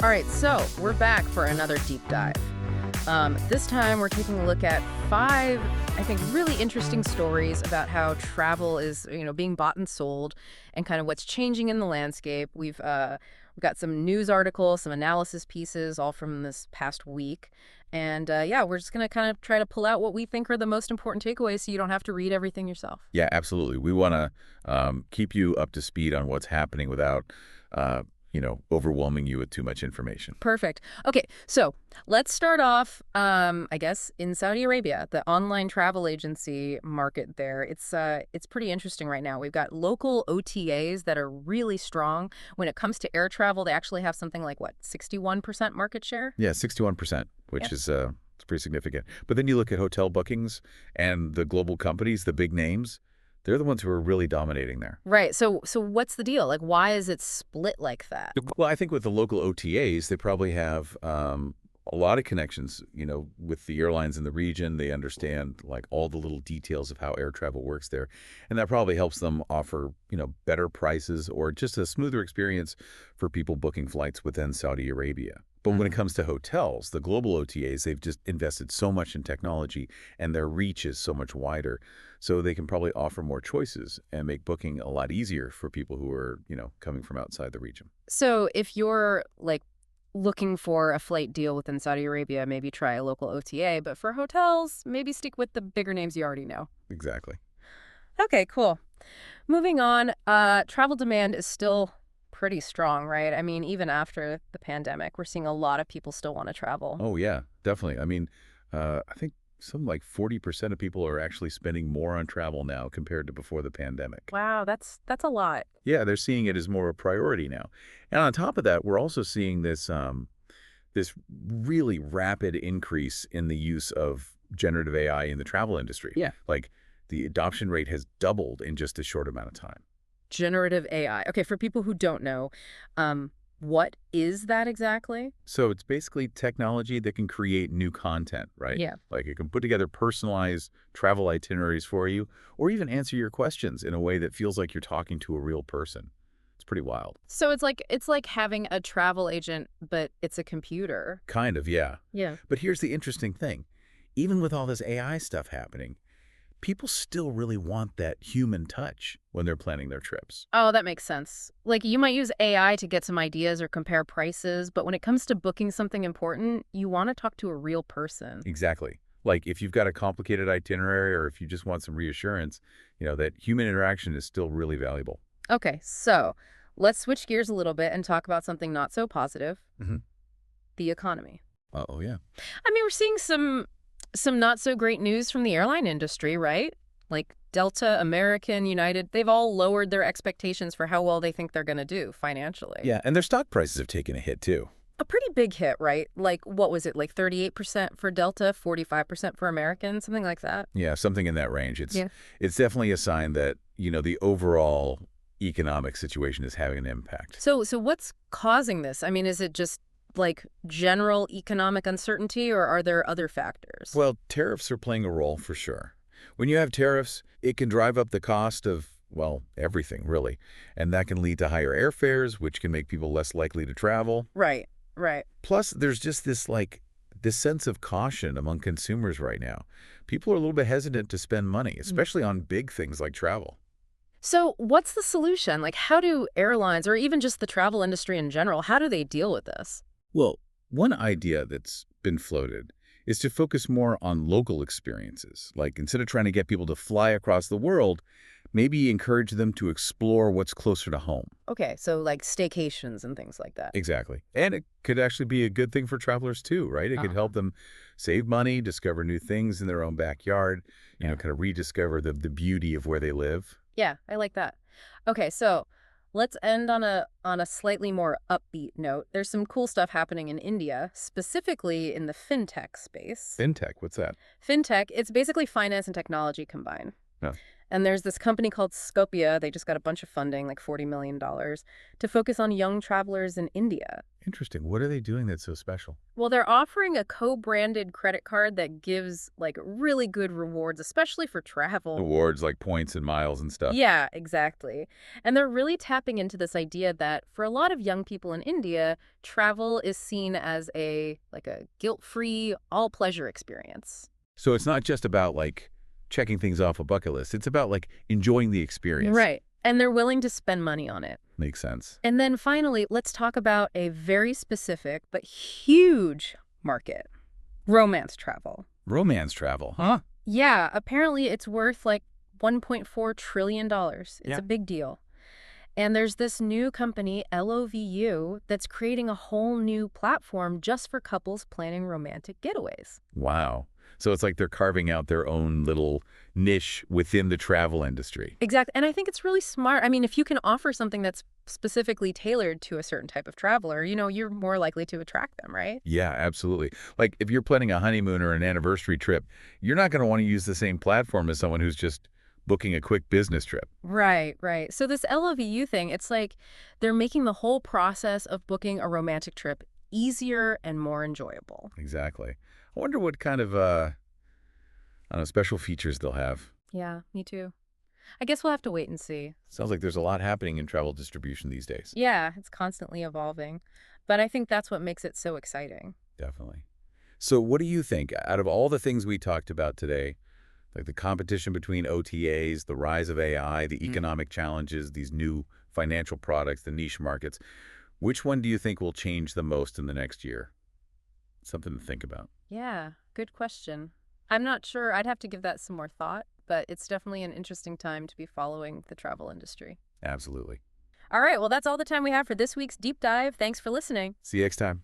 All right, so we're back for another deep dive. This time we're taking a look at 5, I think, really interesting stories about how travel is, being bought and sold and kind of what's changing in the landscape. We've got some news articles, some analysis pieces, all from this past week. And yeah, we're just going to kind of try to pull out what we think are the most important takeaways so you don't have to read everything yourself. Yeah, absolutely. We want to keep you up to speed on what's happening without, overwhelming you with too much information. Perfect. Okay, so let's start off, I guess, in Saudi Arabia, the online travel agency market there. It's pretty interesting right now. We've got local OTAs that are really strong. When it comes to air travel, they actually have something like, 61% market share? Yeah, 61%, which Yep. is it's pretty significant. But then you look at hotel bookings and the global companies, the big names, they're the ones who are really dominating there. Right. So what's the deal? Like, why is it split like that? Well, I think with the local OTAs, they probably have a lot of connections, with the airlines in the region. They understand like all the little details of how air travel works there. And that probably helps them offer, better prices or just a smoother experience for people booking flights within Saudi Arabia. But when it comes to hotels, the global OTAs, they've just invested so much in technology and their reach is so much wider. So they can probably offer more choices and make booking a lot easier for people who are, coming from outside the region. So if you're like looking for a flight deal within Saudi Arabia, maybe try a local OTA. But for hotels, maybe stick with the bigger names you already know. Exactly. Okay, cool. Moving on, travel demand is still pretty strong, right? I mean, even after the pandemic, we're seeing a lot of people still want to travel. Oh, yeah, definitely. I mean, I think something like 40% of people are actually spending more on travel now compared to before the pandemic. Wow, that's a lot. Yeah, they're seeing it as more a priority now. And on top of that, we're also seeing this really rapid increase in the use of generative AI in the travel industry. Yeah. Like the adoption rate has doubled in just a short amount of time. Generative AI. Okay, for people who don't know, what is that exactly? So it's basically technology that can create new content, right? Yeah. Like it can put together personalized travel itineraries for you or even answer your questions in a way that feels like you're talking to a real person. It's pretty wild. So it's like having a travel agent, but it's a computer. Kind of, yeah. Yeah. But here's the interesting thing. Even with all this AI stuff happening, people still really want that human touch when they're planning their trips. Oh, that makes sense. Like, you might use AI to get some ideas or compare prices, but when it comes to booking something important, you want to talk to a real person. Exactly. Like if you've got a complicated itinerary or if you just want some reassurance, that human interaction is still really valuable. Okay, so let's switch gears a little bit and talk about something not so positive, Mhm. the economy. Oh, yeah. I mean, we're seeing some not so great news from the airline industry, right? Like Delta, American, United, they've all lowered their expectations for how well they think they're going to do financially. Yeah, and their stock prices have taken a hit too. A pretty big hit, right? Like, what was it, like 38% for Delta, 45% for American, something like that? Yeah, something in that range. It's Yeah. it's definitely a sign that, the overall economic situation is having an impact. So what's causing this? I mean, is it just like general economic uncertainty, or are there other factors? Well, tariffs are playing a role for sure. When you have tariffs, it can drive up the cost of, well, everything really. And that can lead to higher airfares, which can make people less likely to travel. Right, right. Plus, there's just this sense of caution among consumers right now. People are a little bit hesitant to spend money, especially on big things like travel. So what's the solution? Like, how do airlines, or even just the travel industry in general, how do they deal with this? Well, one idea that's been floated is to focus more on local experiences. Like instead of trying to get people to fly across the world, maybe encourage them to explore what's closer to home. Okay, so like staycations and things like that. Exactly. And it could actually be a good thing for travelers too, right? It could help them save money, discover new things in their own backyard, kind of rediscover the beauty of where they live. Yeah, I like that. Okay, so let's end on a slightly more upbeat note. There's some cool stuff happening in India, specifically in the fintech space. Fintech, what's that? Fintech, it's basically finance and technology combined. Yeah. And there's this company called Scopia. They just got a bunch of funding, like $40 million, to focus on young travelers in India. Interesting. What are they doing that's so special? Well, they're offering a co-branded credit card that gives like really good rewards, especially for travel. Awards like points and miles and stuff. Yeah, exactly. And they're really tapping into this idea that for a lot of young people in India, travel is seen as a guilt-free, all-pleasure experience. So it's not just about like checking things off a bucket list. It's about like enjoying the experience. Right. And they're willing to spend money on it. Makes sense. And then finally, let's talk about a very specific but huge market: romance travel. Romance travel, huh? Yeah, apparently it's worth like $1.4 trillion. It's Yeah. a big deal. And there's this new company, LOVU, that's creating a whole new platform just for couples planning romantic getaways. Wow. So it's like they're carving out their own little niche within the travel industry. Exactly. And I think it's really smart. I mean, if you can offer something that's specifically tailored to a certain type of traveler, you're more likely to attract them, right? Yeah, absolutely. Like if you're planning a honeymoon or an anniversary trip, you're not going to want to use the same platform as someone who's just booking a quick business trip. Right, right. So this LOVU thing, it's like they're making the whole process of booking a romantic trip easier and more enjoyable. Exactly. I wonder what kind of, I don't know, special features they'll have. Yeah, me too. I guess we'll have to wait and see. Sounds like there's a lot happening in travel distribution these days. Yeah, it's constantly evolving. But I think that's what makes it so exciting. Definitely. So what do you think, out of all the things we talked about today, like the competition between OTAs, the rise of AI, the economic challenges, these new financial products, the niche markets, which one do you think will change the most in the next year? Something to think about. Yeah, good question. I'm not sure. I'd have to give that some more thought, but it's definitely an interesting time to be following the travel industry. Absolutely. All right, well, that's all the time we have for this week's Deep Dive. Thanks for listening. See you next time.